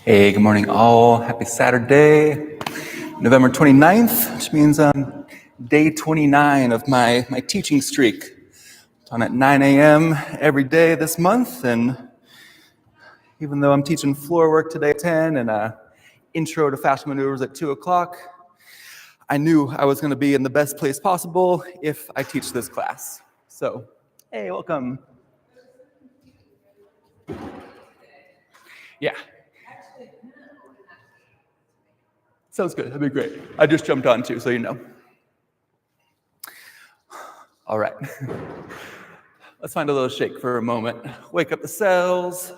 Hey, good morning all. Happy Saturday, November 29th, which means day 29 of my teaching streak. It's on at 9 a.m. every day this month, and even though I'm teaching floor work today at 10 and intro to fascial maneuvers at 2 o'clock, I knew I was going to be in the best place possible if I teach this class. So, hey, welcome. Yeah. Sounds good. That'd be great. I just jumped on too, so you know. All right. Let's find a little shake for a moment. Wake up the cells.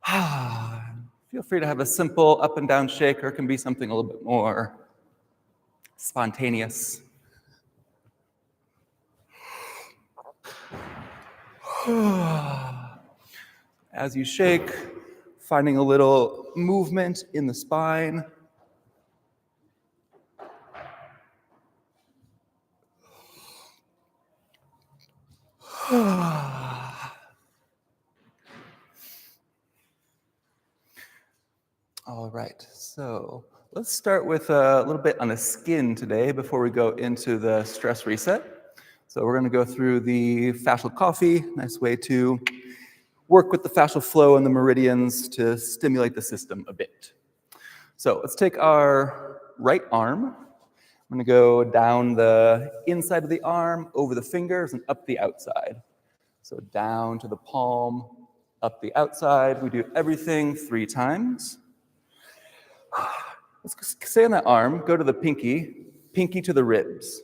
Feel free to have a simple up and down shake, or it can be something a little bit more spontaneous. As you shake, finding a little movement in the spine. All right, so let's start with a little bit on the skin today before we go into the stress reset. So we're going to go through the fascial coffee, nice way to work with the fascial flow and the meridians to stimulate the system a bit. So let's take our right arm. I'm going to go down the inside of the arm, over the fingers, and up the outside. So down to the palm, up the outside. We do everything 3 times. Let's stay on that arm, go to the pinky, pinky to the ribs,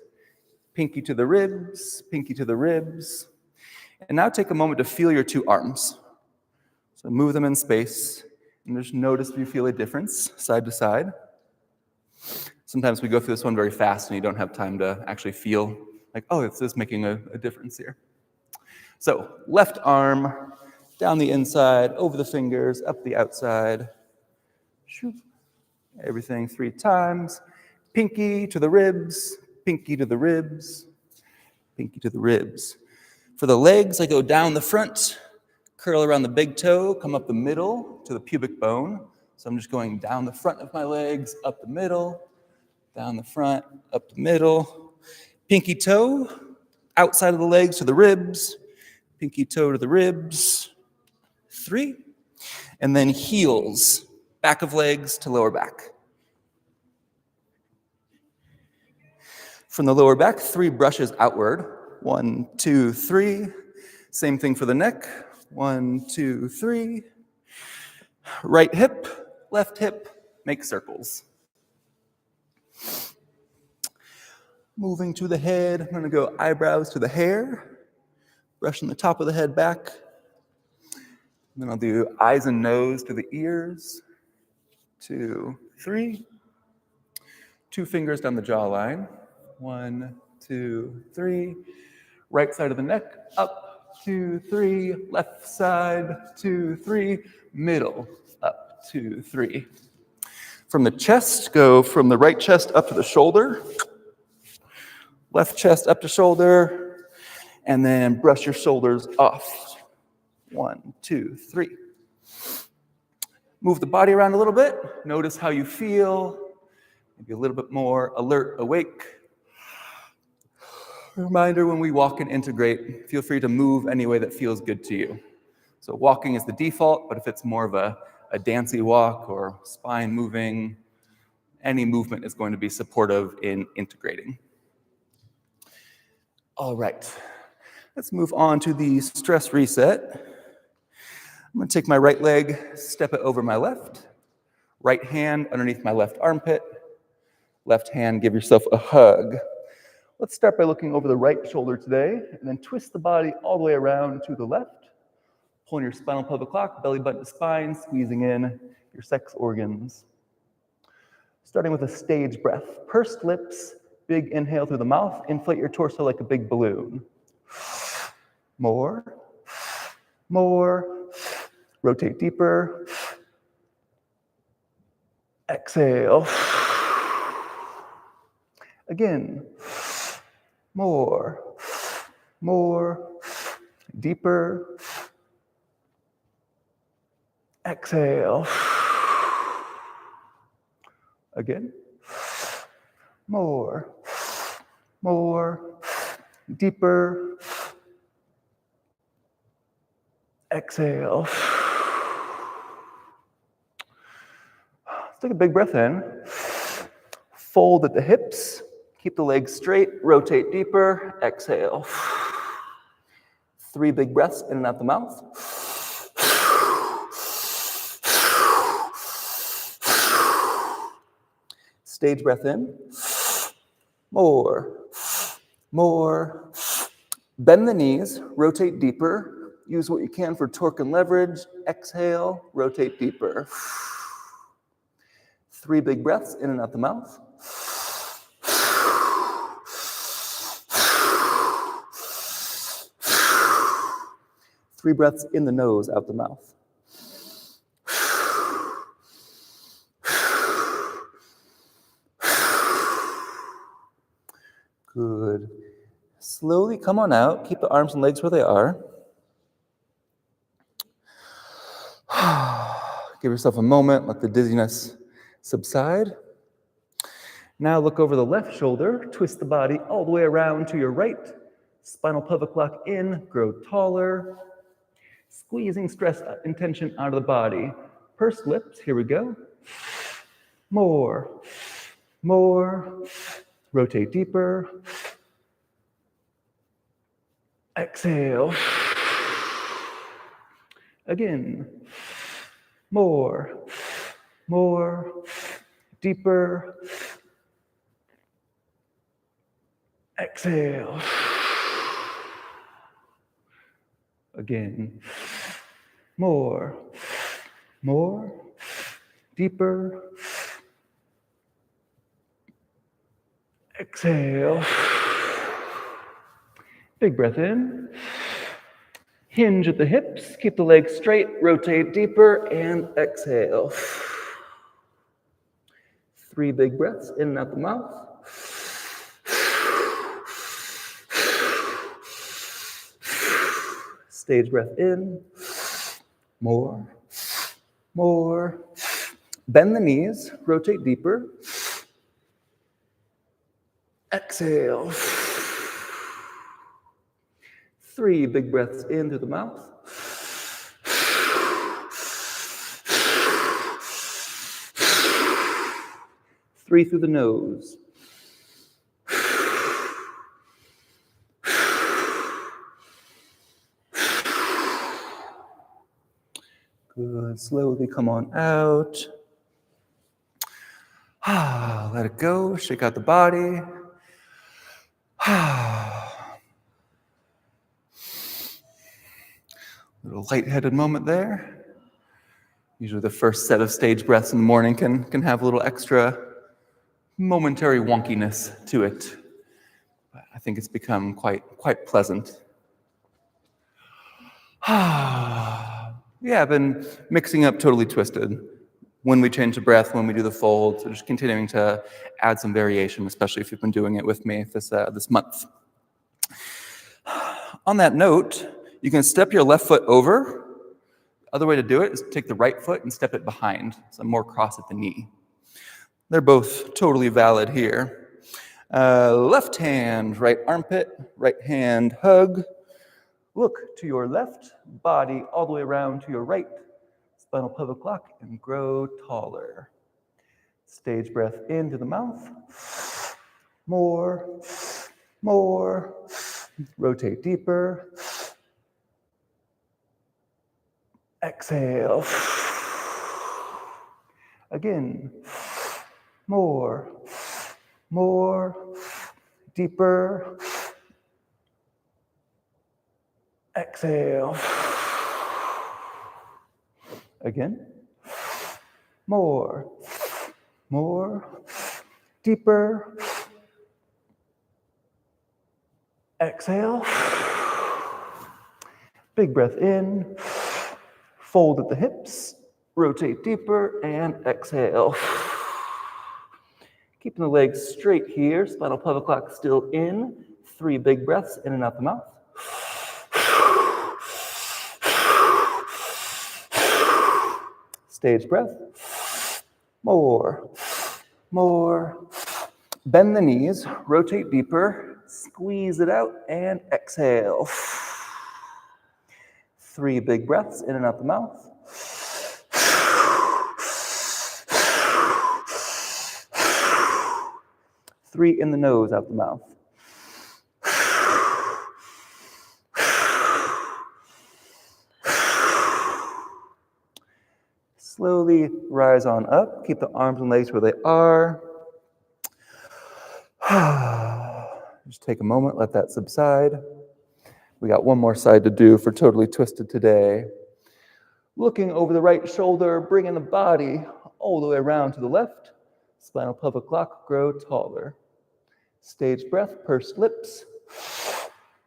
pinky to the ribs, pinky to the ribs. And now take a moment to feel your 2 arms. So move them in space, and just notice if you feel a difference side to side. Sometimes we go through this one very fast, and you don't have time to actually feel like, oh, this is making a difference here. So left arm, down the inside, over the fingers, up the outside. Shoop. Everything 3 times. Pinky to the ribs, pinky to the ribs, pinky to the ribs. For the legs, I go down the front, curl around the big toe, come up the middle to the pubic bone. So I'm just going down the front of my legs, up the middle, down the front, up the middle. Pinky toe, outside of the legs to the ribs, pinky toe to the ribs. 3. And then heels, back of legs to lower back. From the lower back, 3 brushes outward. 1, 2, 3. Same thing for the neck. 1, 2, 3. Right hip, left hip, make circles. Moving to the head, I'm going to go eyebrows to the hair, brushing the top of the head back. And then I'll do eyes and nose to the ears. 2, 3. 2 fingers down the jawline. 1, 2, 3. Right side of the neck, up, 2, 3. Left side, 2, 3. Middle, up, 2, 3. From the chest, go from the right chest up to the shoulder. Left chest up to shoulder. And then brush your shoulders off. 1, 2, 3. Move the body around a little bit. Notice how you feel. Maybe a little bit more alert, awake. Reminder, when we walk and integrate, feel free to move any way that feels good to you. So walking is the default, but if it's more of a dancey walk or spine moving, any movement is going to be supportive in integrating. All right, let's move on to the stress reset. I'm going to take my right leg, step it over my left. Right hand underneath my left armpit. Left hand, give yourself a hug. Let's start by looking over the right shoulder today, and then twist the body all the way around to the left. Pulling your spinal pelvic lock, belly button to spine, squeezing in your sex organs. Starting with a stage breath. Pursed lips, big inhale through the mouth. Inflate your torso like a big balloon. More. More. Rotate deeper. Exhale. Again. More. More. Deeper. Exhale. Again. More. More. Deeper. Exhale. Let's take a big breath in. Fold at the hips. Keep the legs straight. Rotate deeper. Exhale. 3 big breaths in and out the mouth. Stage breath in. More. More. Bend the knees. Rotate deeper. Use what you can for torque and leverage. Exhale. Rotate deeper. 3 big breaths in and out the mouth. 3 breaths in the nose, out the mouth. Good. Slowly come on out. Keep the arms and legs where they are. Give yourself a moment. Let the dizziness subside. Now look over the left shoulder. Twist the body all the way around to your right. Spinal pelvic lock in. Grow taller. Squeezing stress and tension out of the body. Pursed lips. Here we go. More. More. Rotate deeper. Exhale. Again. More. More. Deeper. Exhale. Again. More. More. Deeper. Exhale. Big breath in. Hinge at the hips. Keep the legs straight. Rotate deeper and exhale. 3 big breaths in and out the mouth. Stage breath in. More. More. Bend the knees. Rotate deeper. Exhale. 3 big breaths in through the mouth. Three through the nose. Good. Slowly come on out. Let it go. Shake out the body. Little lightheaded moment there. Usually the first set of stage breaths in the morning can have a little extra momentary wonkiness to it. But I think it's become quite pleasant. Yeah, I've been mixing up Totally Twisted. When we change the breath, when we do the fold, so just continuing to add some variation, especially if you've been doing it with me this month. On that note, you can step your left foot over. The other way to do it is take the right foot and step it behind, so more cross at the knee. They're both totally valid here. Left hand, right armpit, right hand, hug. Look to your left, body all the way around to your right. Spinal pelvic lock and grow taller. Stage breath into the mouth. More, more. Rotate deeper. Exhale. Again. More, more. Deeper. Exhale. Again. More, more. Deeper. Exhale. Big breath in. Fold at the hips. Rotate deeper and exhale. Keeping the legs straight here. Spinal pelvic lock still in. 3 big breaths in and out the mouth. Stage breath. More. Bend the knees, rotate deeper, squeeze it out, and exhale. 3 big breaths in and out the mouth. 3 in the nose, out the mouth. Slowly rise on up. Keep the arms and legs where they are. Just take a moment, let that subside. We got one more side to do for Totally Twisted today. Looking over the right shoulder, bringing the body all the way around to the left. Spinal pelvic block, grow taller. Stage breath, pursed lips.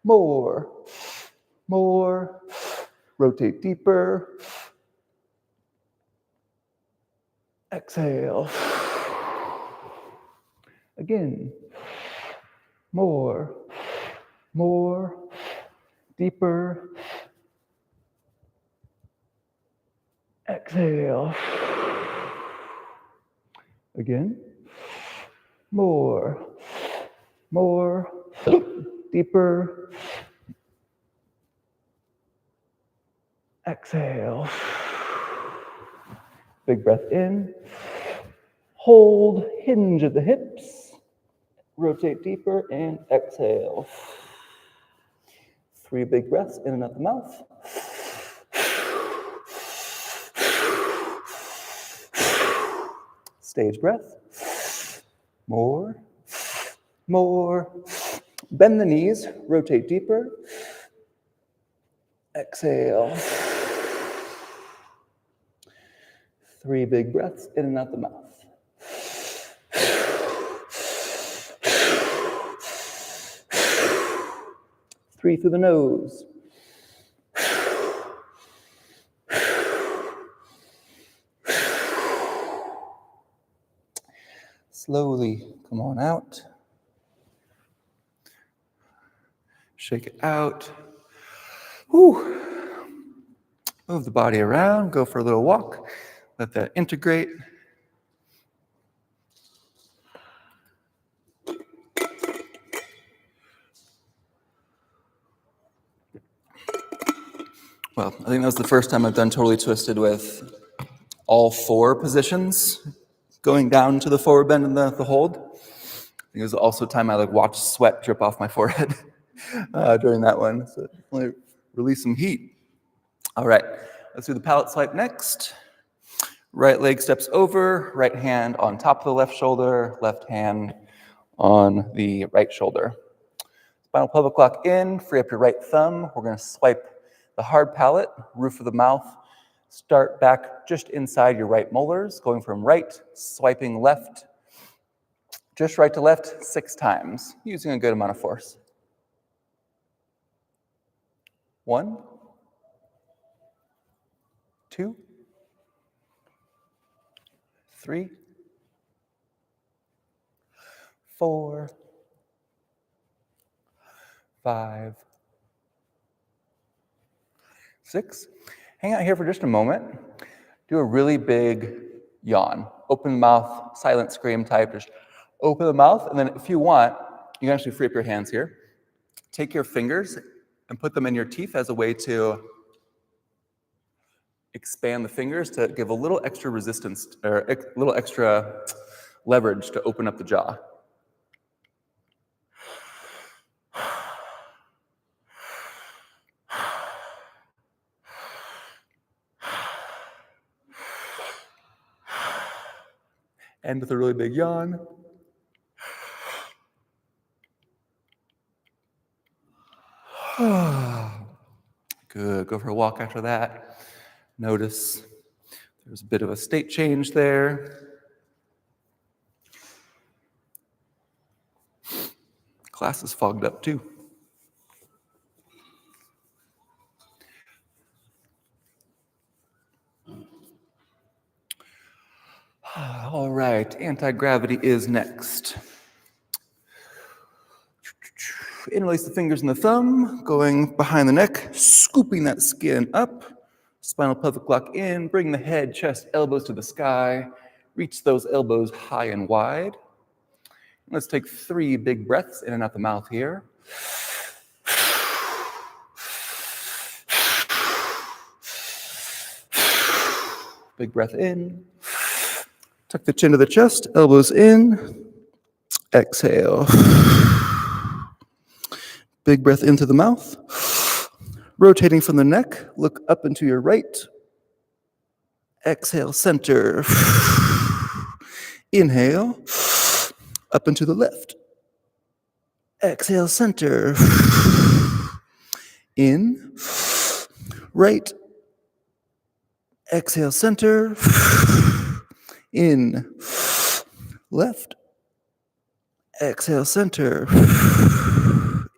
More. Rotate deeper. Exhale. Again. More. Deeper. Exhale. Again. More. Deeper. Exhale. Big breath in. Hold, hinge at the hips. Rotate deeper and exhale. 3 big breaths in and out the mouth. Stage breath. More. Bend the knees, rotate deeper. Exhale. 3 big breaths in and out the mouth. 3 through the nose. Slowly come on out. Shake it out. Whew. Move the body around, go for a little walk. Let that integrate. Well, I think that was the first time I've done Totally Twisted with all 4 positions going down to the forward bend and the hold. I think it was also a time I watched sweat drip off my forehead during that one. So definitely release some heat. All right, let's do the palate swipe next. Right leg steps over, right hand on top of the left shoulder, left hand on the right shoulder. Spinal pelvic block in, free up your right thumb. We're going to swipe the hard palate, roof of the mouth. Start back just inside your right molars, going from right, swiping left, just right to left 6 times, using a good amount of force. 1, 2, 3, 4, 5, 6. Hang out here for just a moment. Do a really big yawn. Open the mouth, silent scream type. Just open the mouth, and then if you want, you can actually free up your hands here. Take your fingers and put them in your teeth as a way to expand the fingers to give a little extra resistance, or a little extra leverage to open up the jaw. End with a really big yawn. Good, go for a walk after that. Notice there's a bit of a state change there. Class is fogged up too. All right, anti-gravity is next. Interlace the fingers and the thumb, going behind the neck, scooping that skin up, Spinal pelvic lock in, bring the head, chest, elbows to the sky. Reach those elbows high and wide. Let's take 3 big breaths in and out the mouth here. Big breath in. Tuck the chin to the chest, elbows in. Exhale. Big breath into the mouth. Rotating from the neck, look up and to your right. Exhale, center. Inhale, up and to the left. Exhale, center. In, right. Exhale, center. In, left. Exhale, center.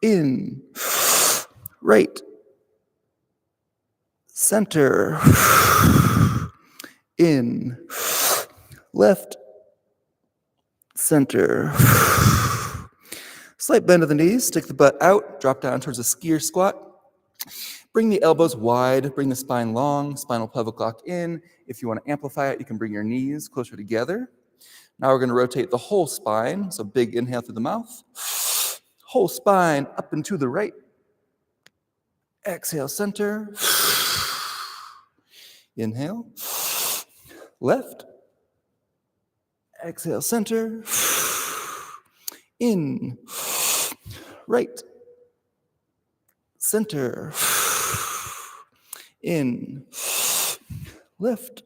In, right. Center. In, left. Center. Slight bend of the knees, stick the butt out, drop down towards a skier squat. Bring the elbows wide, bring the spine long, spinal pelvic lock in. If you want to amplify it, you can bring your knees closer together. Now we're going to rotate the whole spine, so big inhale through the mouth. Whole spine up and to the right. Exhale, center. Inhale. Left. Exhale, center. In. Right. Center. In. Left.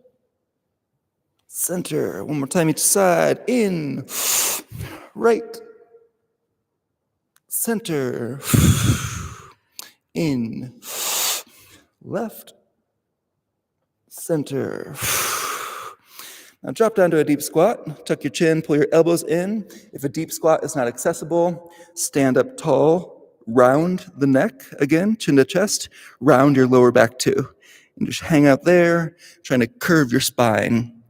Center. One more time each side. In. Right. Center. In. Left. Center. Now drop down to a deep squat. Tuck your chin, pull your elbows in. If a deep squat is not accessible, stand up tall, round the neck again, chin to chest, round your lower back too. And just hang out there, trying to curve your spine.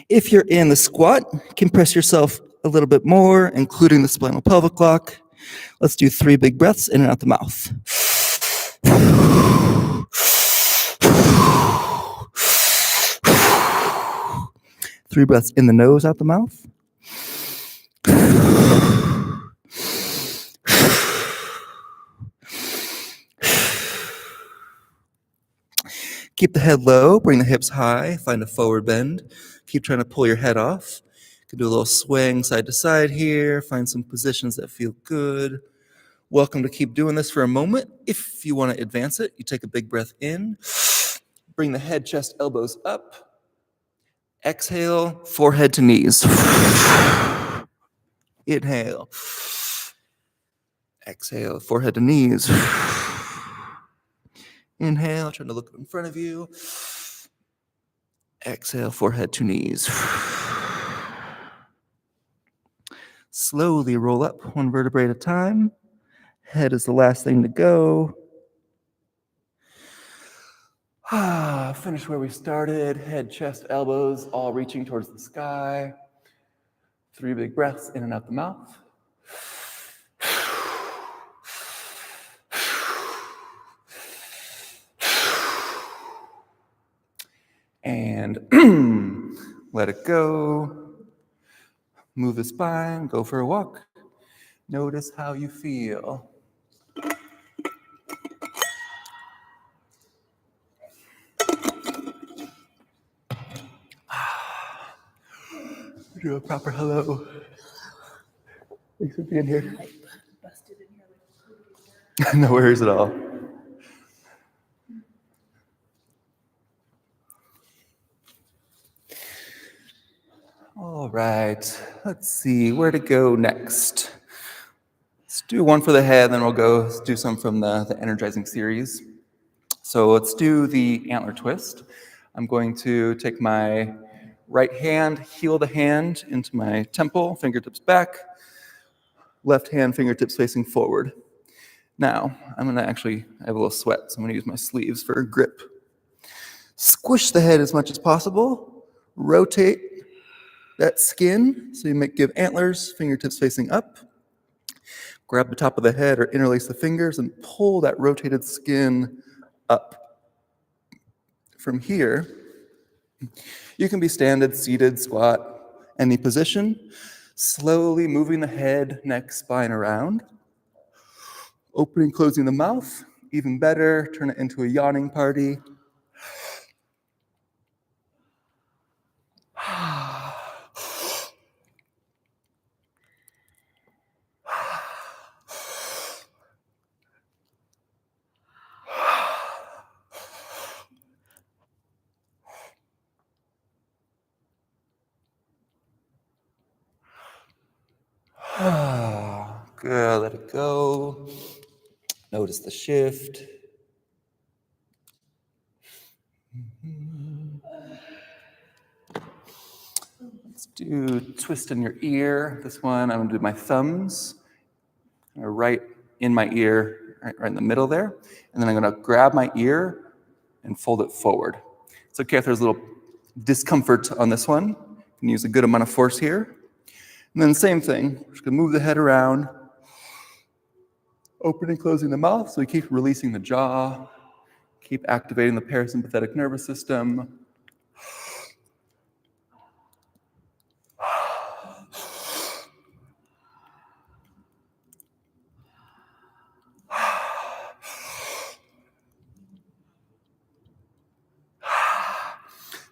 If you're in the squat, compress yourself a little bit more, including the spinal pelvic lock. Let's do 3 big breaths in and out the mouth. 3 breaths in the nose, out the mouth. Keep the head low, bring the hips high, find a forward bend. Keep trying to pull your head off. You can do a little swing side to side here, find some positions that feel good. Welcome to keep doing this for a moment. If you want to advance it, you take a big breath in. Bring the head, chest, elbows up. Exhale, forehead to knees. Inhale. Exhale, forehead to knees. Inhale, trying to look in front of you. Exhale, forehead to knees. Slowly roll up 1 vertebrae at a time. Head is the last thing to go. Finish where we started. Head, chest, elbows, all reaching towards the sky. 3 big breaths in and out the mouth. And let it go. Move the spine, go for a walk. Notice how you feel. Do a proper hello. Thanks for being here. No worries at all. All right, let's see where to go next. Let's do one for the head, then we'll go do some from the energizing series. So let's do the antler twist. I'm going to take my right hand, heel the hand into my temple, fingertips back, left hand, fingertips facing forward. Now, I'm gonna I have a little sweat, so I'm gonna use my sleeves for grip. Squish the head as much as possible. Rotate that skin, so you give antlers, fingertips facing up. Grab the top of the head or interlace the fingers and pull that rotated skin up. From here, you can be standing, seated, squat, any position, slowly moving the head, neck, spine around, opening, closing the mouth. Even better, turn it into a yawning party. Good, let it go. Notice the shift. Let's do twist in your ear. This one, I'm gonna do my thumbs right in my ear, right in the middle there. And then I'm gonna grab my ear and fold it forward. It's okay if there's a little discomfort on this one. You can use a good amount of force here. And then same thing, we're just gonna move the head around, opening, closing the mouth, so we keep releasing the jaw, keep activating the parasympathetic nervous system.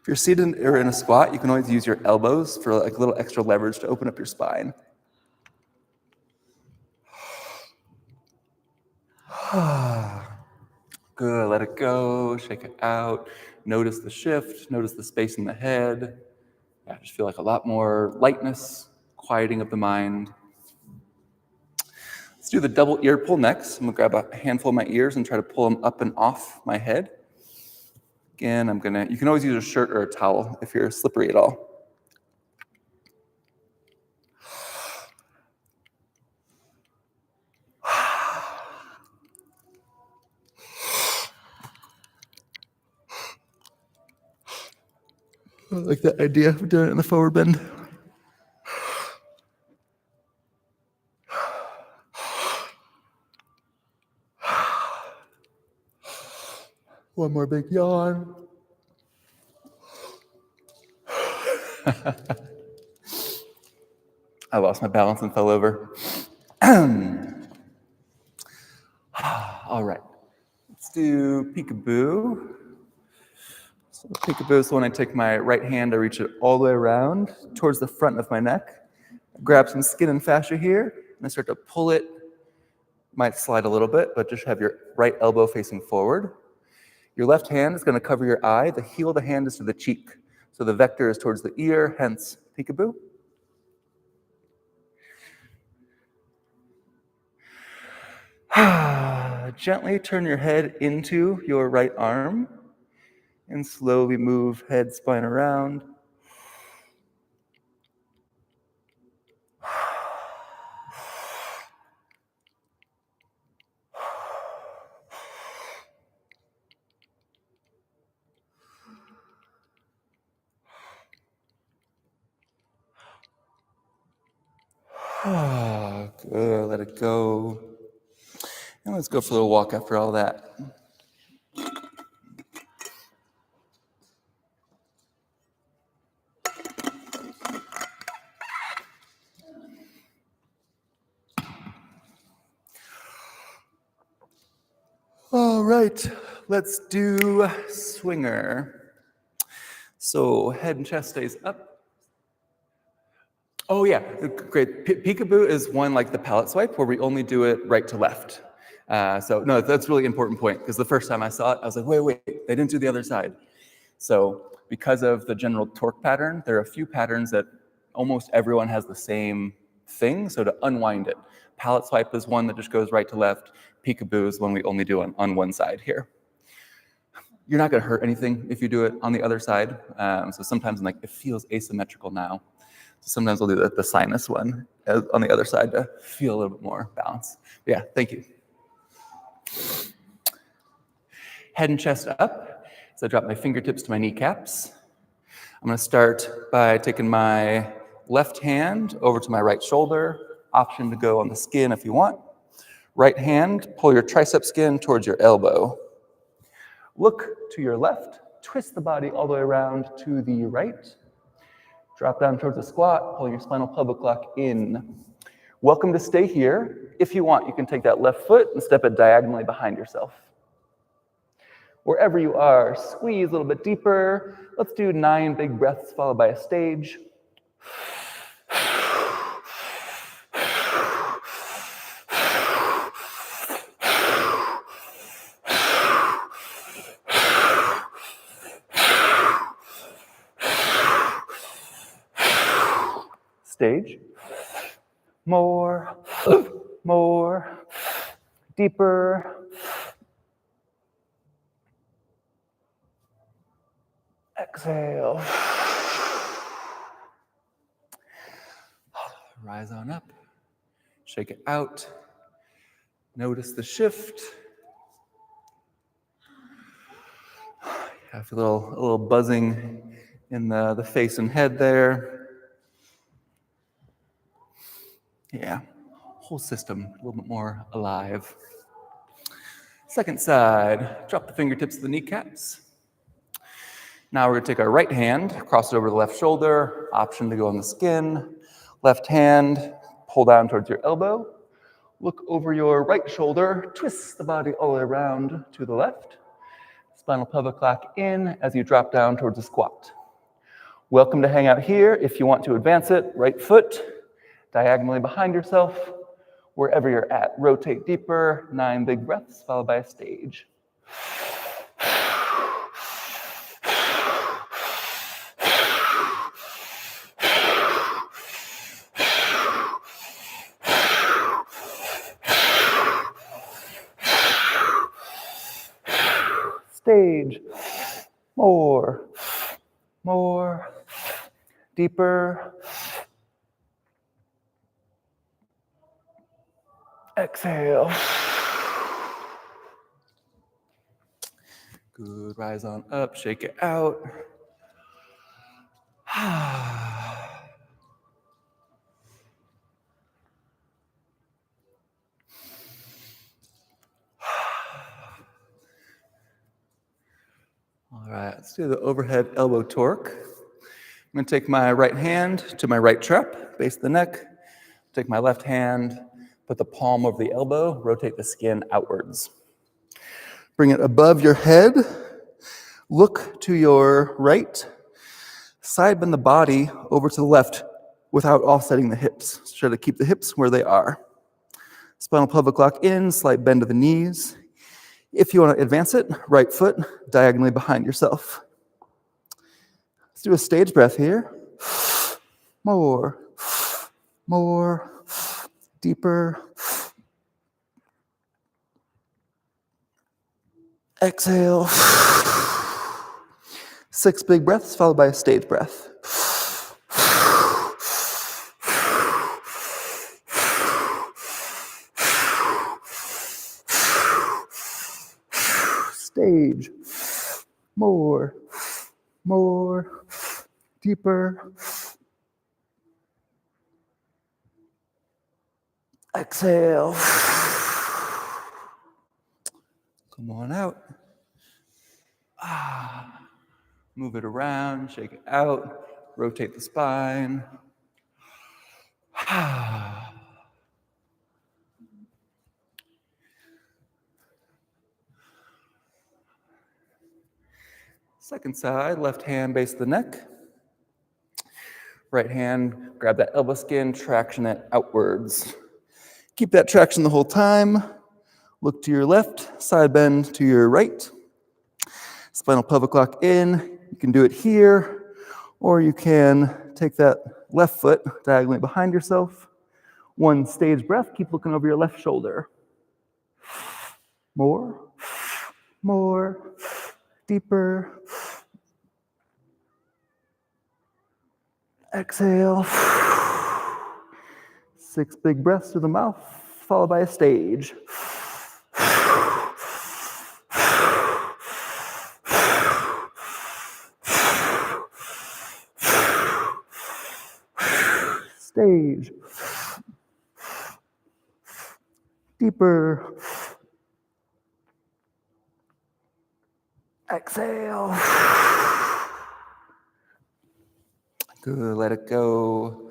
If you're seated or in a squat, you can always use your elbows for like a little extra leverage to open up your spine. Good, let it go, shake it out. Notice the shift, notice the space in the head. Yeah, just feel like a lot more lightness, quieting of the mind. Let's do the double ear pull next. I'm gonna grab a handful of my ears and try to pull them up and off my head. Again, you can always use a shirt or a towel if you're slippery at all. I like that idea of doing it in the forward bend. One more big yawn. I lost my balance and fell over. All right, let's do peekaboo. So peekaboo is when I take my right hand, I reach it all the way around towards the front of my neck, grab some skin and fascia here, and I start to pull it. Might slide a little bit, but just have your right elbow facing forward. Your left hand is going to cover your eye. The heel of the hand is to the cheek. So the vector is towards the ear, hence peekaboo. Gently turn your head into your right arm and slowly move head, spine around. Good, let it go. And let's go for a little walk after all that. All right, let's do swinger. So head and chest stays up. Oh yeah, great. Peekaboo is one like the palette swipe where we only do it right to left. So no, that's a really important point because the first time I saw it, I was like, wait, they didn't do the other side. So because of the general torque pattern, there are a few patterns that almost everyone has the same thing. So to unwind it, palette swipe is one that just goes right to left. Peekaboo is one we only do on one side here. You're not going to hurt anything if you do it on the other side. So sometimes I'm like, it feels asymmetrical now. So sometimes I'll do the sinus one on the other side to feel a little bit more balance. But yeah, thank you. Head and chest up. So I drop my fingertips to my kneecaps. I'm going to start by taking my left hand over to my right shoulder. Option to go on the skin if you want. Right hand, pull your tricep skin towards your elbow. Look to your left, Twist the body all the way around to the right. Drop down towards the squat, pull your spinal pelvic block in. Welcome to stay here. If you want, you can take that left foot and step it diagonally behind yourself. Wherever you are, squeeze a little bit deeper. Let's do 9 big breaths followed by a stage. Stage. More, more, deeper. Exhale. Rise on up. Shake it out. Notice the shift. I feel a little buzzing in the face and head there. Yeah, whole system a little bit more alive. Second side, drop the fingertips to the kneecaps. Now we're going to take our right hand, cross it over the left shoulder, option to go on the skin. Left hand, pull down towards your elbow. Look over your right shoulder, twist the body all the way around to the left. Spinal pelvic block in as you drop down towards a squat. Welcome to hang out here. If you want to advance it, right foot, diagonally behind yourself. Wherever you're at, rotate deeper, 9 big breaths followed by a stage. Stage. More, deeper. Exhale. Good, rise on up, shake it out. All right, let's do the overhead elbow torque. I'm going to take my right hand to my right trap, base of the neck. Take my left hand, put the palm over the elbow, rotate the skin outwards. Bring it above your head. Look to your right. Side bend the body over to the left without offsetting the hips. Try to keep the hips where they are. Spinal pelvic block in, slight bend of the knees. If you want to advance it, right foot diagonally behind yourself. Let's do a stage breath here. More, deeper. Exhale. 6 big breaths followed by a stage breath. Stage. More, deeper. Exhale. Come on out. Move it around, shake it out, rotate the spine. Second side, left hand base of the neck. Right hand, grab that elbow skin, traction it outwards. Keep that traction the whole time. Look to your left, side bend to your right. Spinal pelvic block in. You can do it here, or you can take that left foot diagonally behind yourself. 1 stage breath, keep looking over your left shoulder. More, deeper. Exhale. 6 big breaths through the mouth, followed by a stage. Stage. Deeper. Exhale. Good, let it go.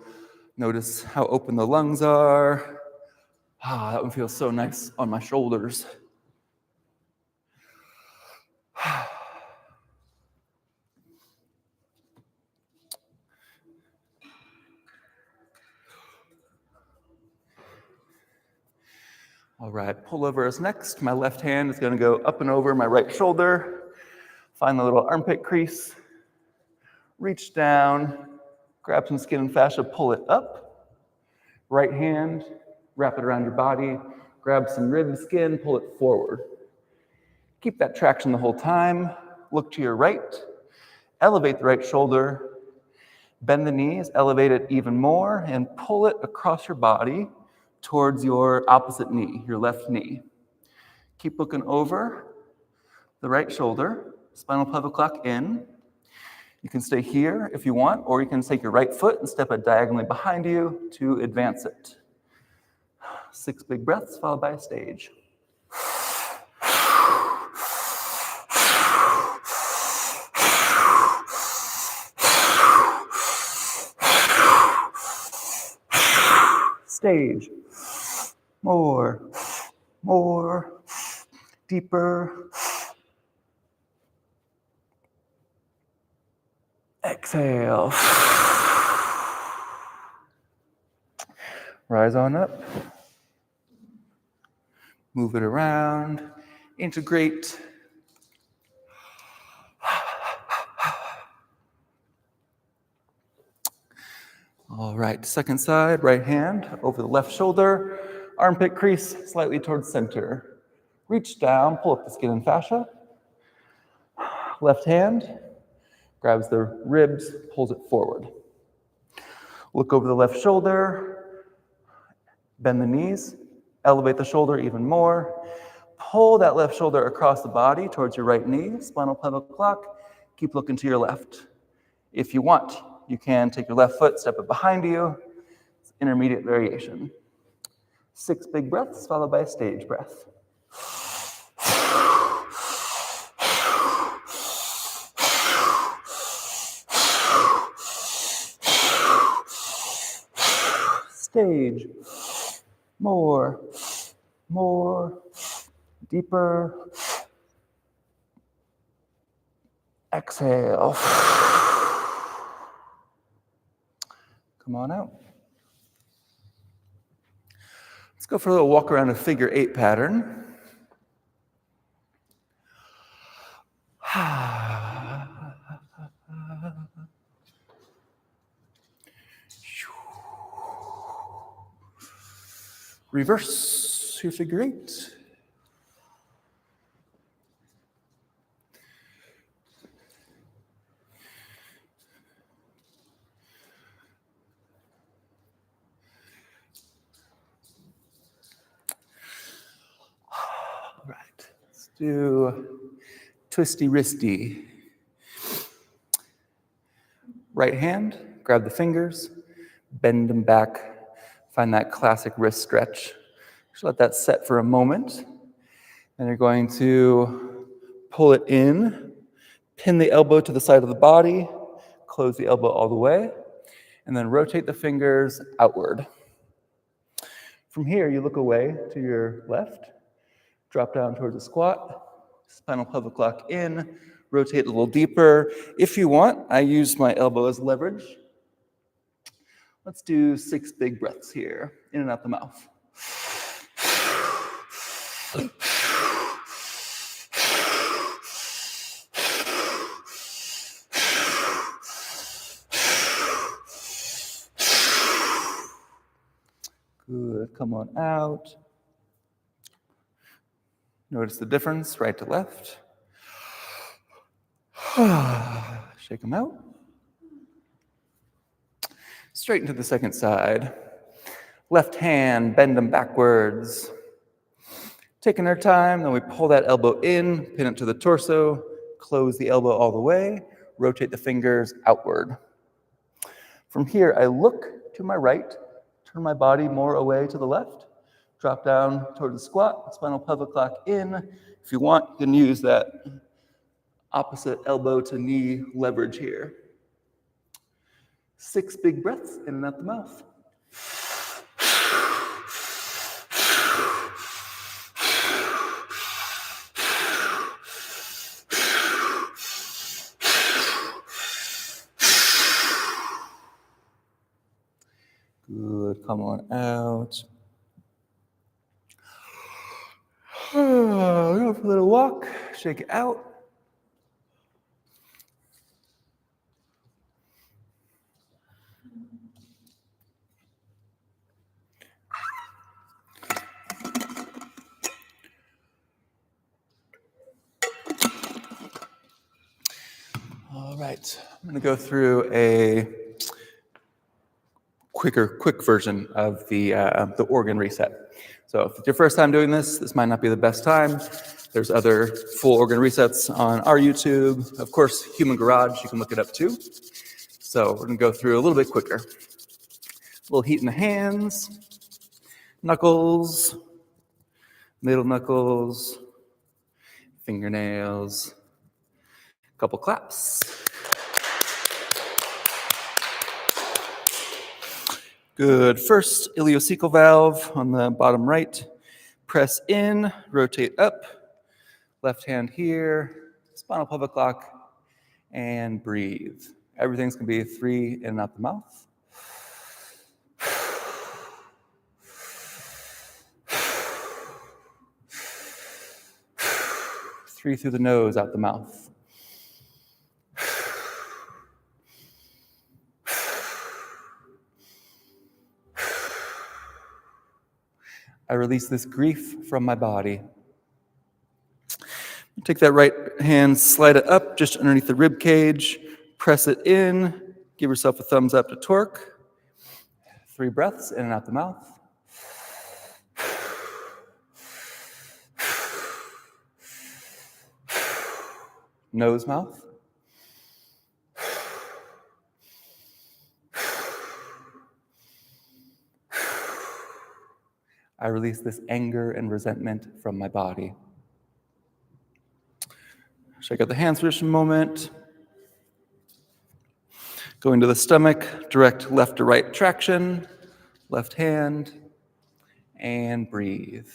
Notice how open the lungs are. That one feels so nice on my shoulders. All right, pullover is next. My left hand is going to go up and over my right shoulder. Find the little armpit crease. Reach down, grab some skin and fascia, pull it up. Right hand, wrap it around your body. Grab some rib skin, pull it forward. Keep that traction the whole time. Look to your right. Elevate the right shoulder. Bend the knees, elevate it even more, and pull it across your body towards your opposite knee, your left knee. Keep looking over the right shoulder, spinal pelvic lock in. You can stay here if you want, or you can take your right foot and step it diagonally behind you to advance it. 6 big breaths followed by a stage. Stage. More, deeper. Exhale. Rise on up. Move it around. Integrate. All right, second side, right hand over the left shoulder. Armpit crease slightly towards center. Reach down, pull up the skin and fascia. Left hand grabs the ribs, pulls it forward. Look over the left shoulder, bend the knees, elevate the shoulder even more. Pull that left shoulder across the body towards your right knee, spinal pelvic lock. Keep looking to your left. If you want, you can take your left foot, step it behind you. It's intermediate variation. 6 big breaths followed by a stage breath. Stage. More, deeper. Exhale. Come on out. Let's go for a little walk around a figure 8 pattern. Reverse your figure 8. All right, let's do twisty wristy. Right hand, grab the fingers, bend them back. Find that classic wrist stretch. Just let that set for a moment. And you're going to pull it in, pin the elbow to the side of the body, close the elbow all the way, and then rotate the fingers outward. From here, you look away to your left, drop down towards a squat, spinal pelvic lock in, rotate a little deeper. If you want, I use my elbow as leverage. Let's do 6 big breaths here, in and out the mouth. Good, come on out. Notice the difference, right to left. Shake them out. Straighten to the second side. Left hand, bend them backwards. Taking our time, then we pull that elbow in, pin it to the torso, close the elbow all the way, rotate the fingers outward. From here, I look to my right, turn my body more away to the left, drop down toward the squat, spinal pelvic lock in. If you want, you can use that Opposite elbow to knee leverage here. 6 big breaths in and out the mouth. Good, come on out. Go for a little walk, shake it out. All right, I'm going to go through a quick version of the organ reset. So if it's your first time doing this, this might not be the best time. There's other full organ resets on our YouTube. Of course, Human Garage, you can look it up too. So we're going to go through a little bit quicker. A little heat in the hands, knuckles, middle knuckles, fingernails, a couple claps. Good. First, ileocecal valve on the bottom right. Press in, rotate up. Left hand here, spinal pelvic lock, and breathe. Everything's going to be 3 in and out the mouth. 3 through the nose, out the mouth. I release this grief from my body. Take that right hand, slide it up just underneath the rib cage, press it in, give yourself a thumbs up to torque. 3 breaths in and out the mouth. Nose, mouth. I release this anger and resentment from my body. Shake out the hands for just a moment. Go into the stomach, direct left to right traction, left hand, and breathe.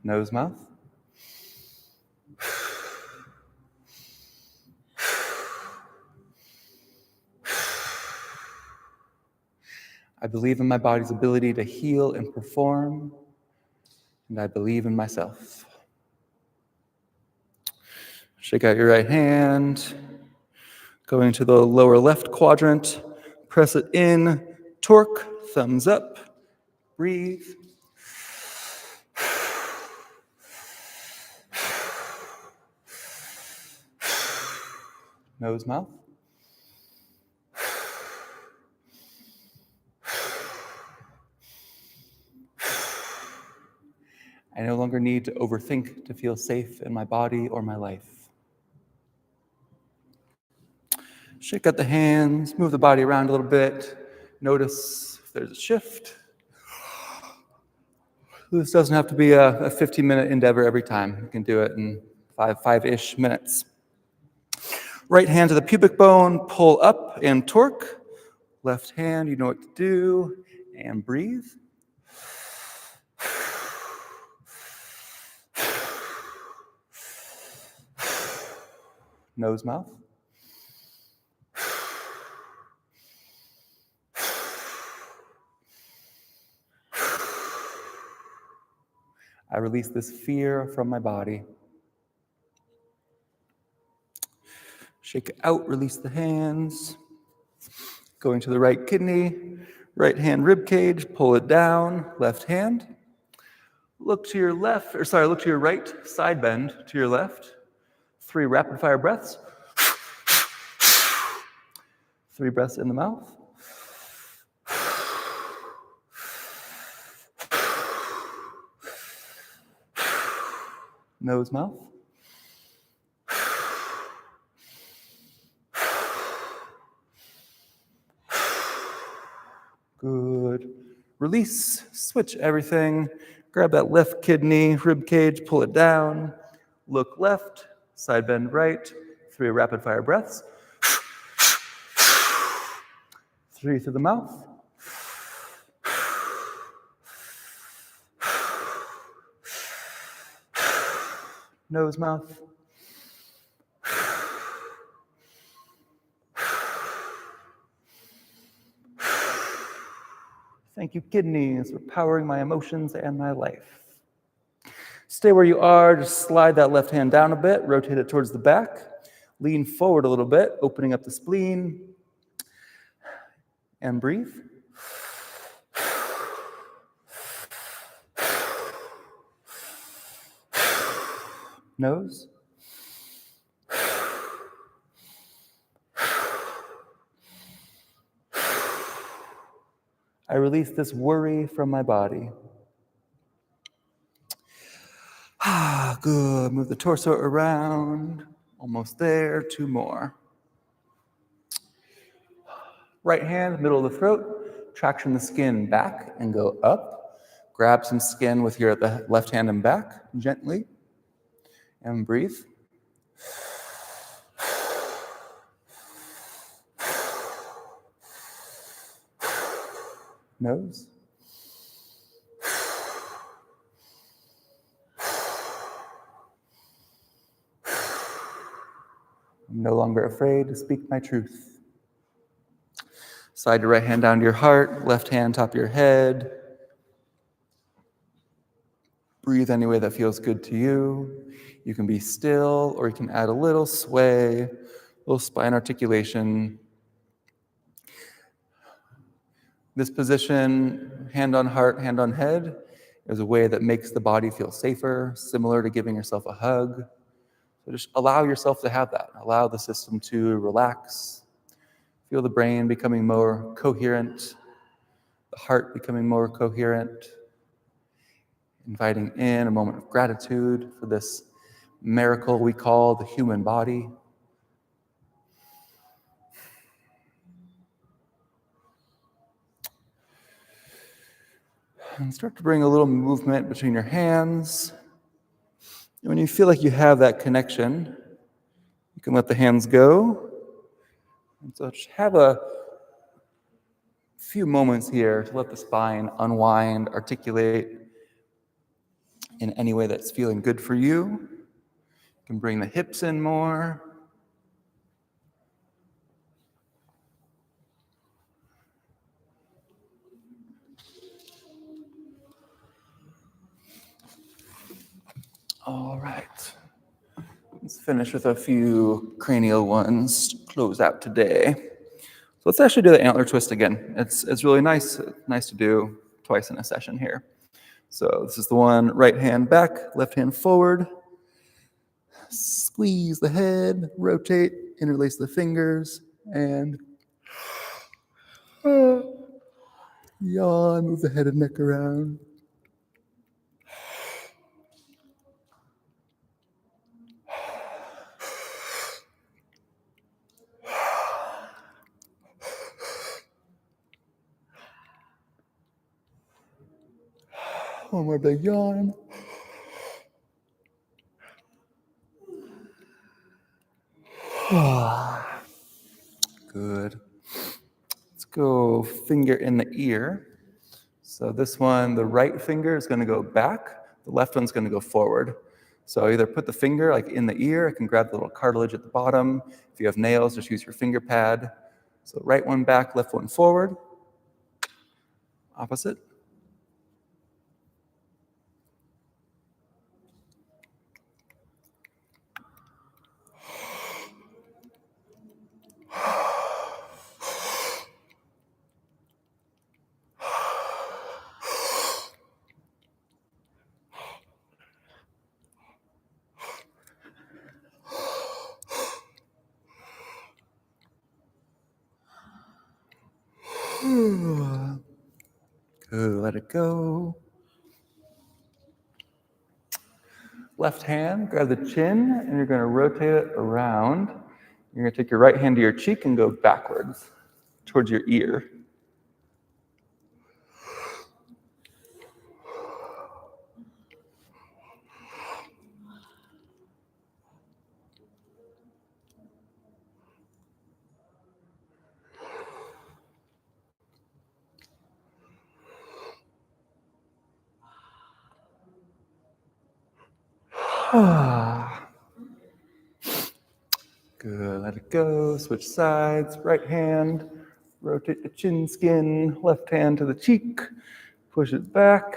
Nose, mouth. I believe in my body's ability to heal and perform, and I believe in myself. Shake out your right hand, going to the lower left quadrant, press it in, torque, thumbs up, breathe. Nose, mouth. I no longer need to overthink to feel safe in my body or my life. Shake out the hands, move the body around a little bit. Notice if there's a shift. This doesn't have to be a 15-minute endeavor every time. You can do it in five-ish minutes. Right hand to the pubic bone, pull up and torque. Left hand, you know what to do, and breathe. Nose, mouth. I release this fear from my body. Shake it out, release the hands. Going to the right kidney, right hand rib cage, pull it down, left hand. Look to your look to your right, side bend to your left. 3 rapid fire breaths. 3 breaths in the mouth. Nose, mouth. Good. Release, switch everything. Grab that left kidney, rib cage, pull it down. Look left, side bend right. 3 rapid fire breaths. 3 through the mouth. Nose, mouth. Thank you, kidneys, for powering my emotions and my life. Stay where you are. Just slide that left hand down a bit. Rotate it towards the back. Lean forward a little bit, opening up the spleen. And breathe. Nose. I release this worry from my body. Good. Move the torso around. Almost there. 2 more. Right hand, middle of the throat. Traction the skin back and go up. Grab some skin with your left hand and back gently. And breathe. Nose. I'm no longer afraid to speak my truth. Slide your right hand down to your heart, left hand top of your head. Breathe any way that feels good to you. You can be still, or you can add a little sway, a little spine articulation. This position, hand on heart, hand on head, is a way that makes the body feel safer, similar to giving yourself a hug. So just allow yourself to have that. Allow the system to relax. Feel the brain becoming more coherent, the heart becoming more coherent. Inviting in a moment of gratitude for this miracle we call the human body. And start to bring a little movement between your hands. And when you feel like you have that connection, you can let the hands go. And so just have a few moments here to let the spine unwind, articulate in any way that's feeling good for you. You can bring the hips in more. All right. Let's finish with a few cranial ones to close out today. So let's actually do the antler twist again. It's really nice to do twice in a session here. So this is the one, right hand back, left hand forward. Squeeze the head, rotate, interlace the fingers, and yawn, move the head and neck around. One more big yawn. Good. Let's go finger in the ear. So this one, the right finger is going to go back. The left one's going to go forward. So either put the finger like in the ear. I can grab the little cartilage at the bottom. If you have nails, just use your finger pad. So right one back, left one forward. Opposite. Good, let it go. Left hand, grab the chin, and you're going to rotate it around. You're going to take your right hand to your cheek and go backwards towards your ear. Good, let it go. Switch sides, right hand, rotate the chin skin, left hand to the cheek, push it back.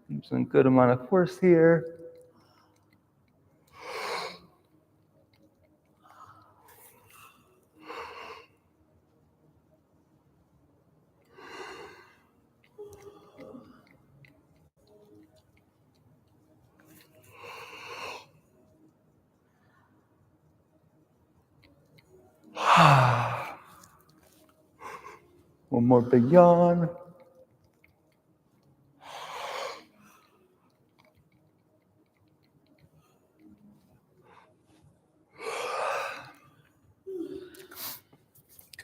Using a good amount of force here. One more big yawn.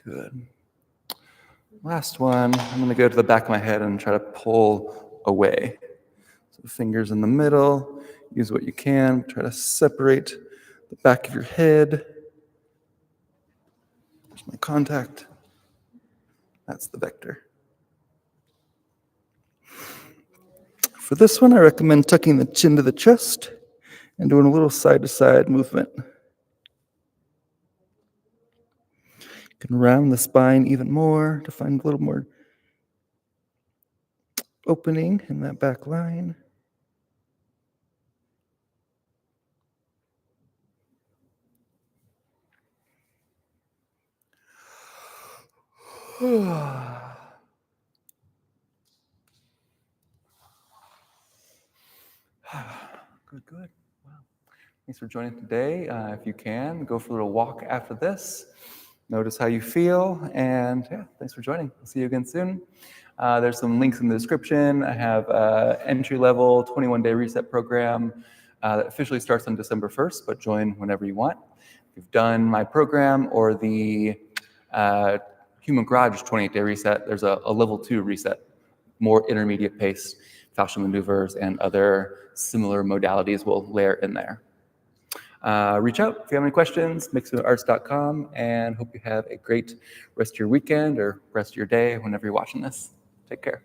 Good. Last one, I'm going to go to the back of my head and try to pull away. So fingers in the middle, use what you can, try to separate the back of your head. There's my contact. That's the vector. For this one, I recommend tucking the chin to the chest and doing a little side-to-side movement. You can round the spine even more to find a little more opening in that back line. Good. Wow. Thanks for joining today. If you can, go for a little walk after this. Notice how you feel, and yeah, thanks for joining. I'll see you again soon. There's some links in the description. I have entry-level 21-day reset program that officially starts on December 1st, but join whenever you want. If you've done my program or the Human Garage 28-day reset, there's a level 2 reset, more intermediate pace, fascial maneuvers, and other similar modalities we'll layer in there. Reach out if you have any questions, mixedarts.com, and hope you have a great rest of your weekend or rest of your day whenever you're watching this. Take care.